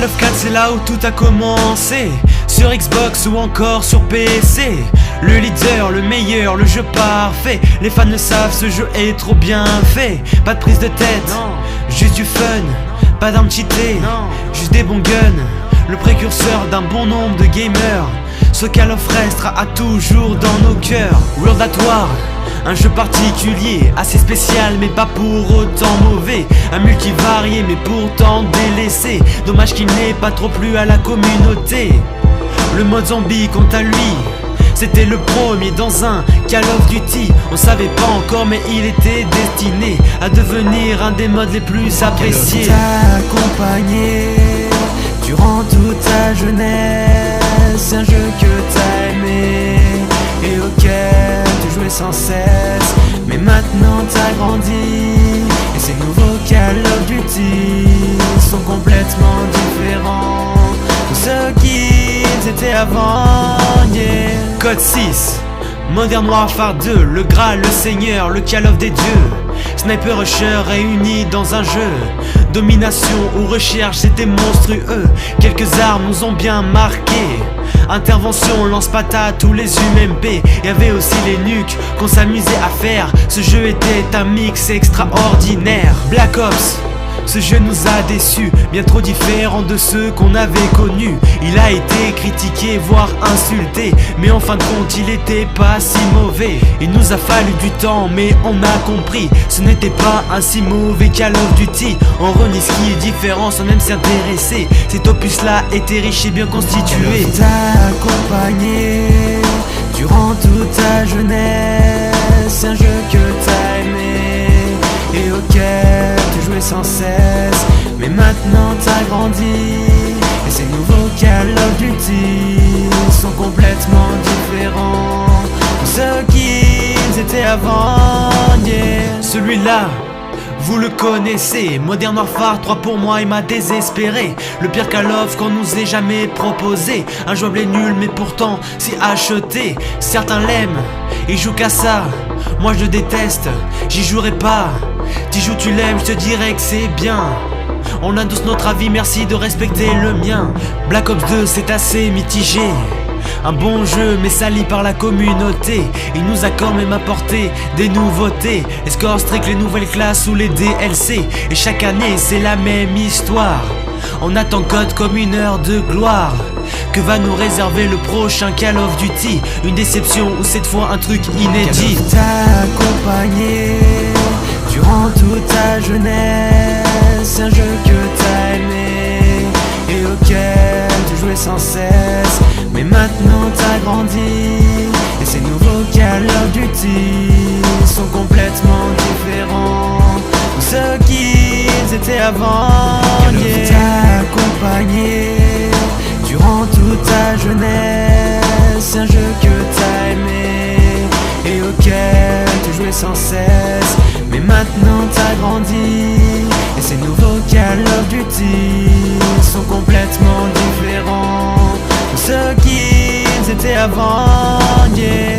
Call of 4 c'est là où tout a commencé, sur Xbox ou encore sur PC. Le leader, le meilleur, le jeu parfait. Les fans le savent, ce jeu est trop bien fait. Pas de prise de tête, non. Juste du fun. Pas d'armes cheatées, non. Juste des bons guns. Le précurseur d'un bon nombre de gamers. Ce Call of restera à toujours dans nos cœurs. World at War, un jeu particulier, assez spécial mais pas pour autant mauvais. Un multivarié mais pourtant délaissé. Dommage qu'il n'ait pas trop plu à la communauté. Le mode zombie quant à lui, c'était le premier dans un Call of Duty. On savait pas encore mais il était destiné à devenir un des modes les plus appréciés. T'a accompagné durant toute ta jeunesse, un jeu que t'as aimé et auquel tu jouais sans cesse. Mais maintenant t'as grandi et ces nouveaux Call of Duty sont complètement différents de ceux qu'ils étaient avant, yeah. Code 6, Modern Warfare 2, le Graal, le Seigneur, le Call of des dieux. Sniper Rusher réunis dans un jeu. Domination ou recherche, c'était monstrueux. Quelques armes nous ont bien marqué. Intervention, lance-patate ou les UMP. Y'avait aussi les nukes qu'on s'amusait à faire. Ce jeu était un mix extraordinaire. Black Ops, ce jeu nous a déçus, bien trop différent de ceux qu'on avait connus. Il a été critiqué, voire insulté, mais en fin de compte il était pas si mauvais. Il nous a fallu du temps, mais on a compris, ce n'était pas un si mauvais Call of Duty. On renie ce qui est différent sans même s'y intéresser. Cet opus là était riche et bien constitué. T'a accompagné durant toute ta jeunesse, un jeu que t'as aimé et auquel tu jouais sans cesse. Mais maintenant t'as grandi et ces nouveaux Call of Duty sont complètement différents de ceux qu'ils étaient avant, yeah. Celui-là, vous le connaissez, Modern Warfare 3 pour moi il m'a désespéré. Le pire Call of qu'on nous ait jamais proposé. Injouable et nul mais pourtant si acheté. Certains l'aiment, ils jouent qu'à ça. Moi je déteste, j'y jouerai pas. T'y joues tu l'aimes, je te dirais que c'est bien. On a tous notre avis, merci de respecter le mien. Black Ops 2 c'est assez mitigé. Un bon jeu mais sali par la communauté. Il nous a quand même apporté des nouveautés. Les scores strict, les nouvelles classes ou les DLC. Et chaque année c'est la même histoire. On attend Code comme une heure de gloire. Que va nous réserver le prochain Call of Duty? Une déception ou cette fois un truc inédit? T'a accompagné durant toute ta jeunesse, un jeu que t'as aimé et auquel tu jouais sans cesse. Mais maintenant t'as grandi et ces nouveaux Call of Duty sont complètement différents de ceux qu'ils étaient avant, yeah. T'a accompagné durant toute ta jeunesse, un jeu que t'as aimé et auquel tu jouais sans cesse. Mais maintenant t'as grandi et ces nouveaux Call of Duty sont complètement différents de ceux qu'ils étaient avant, yeah.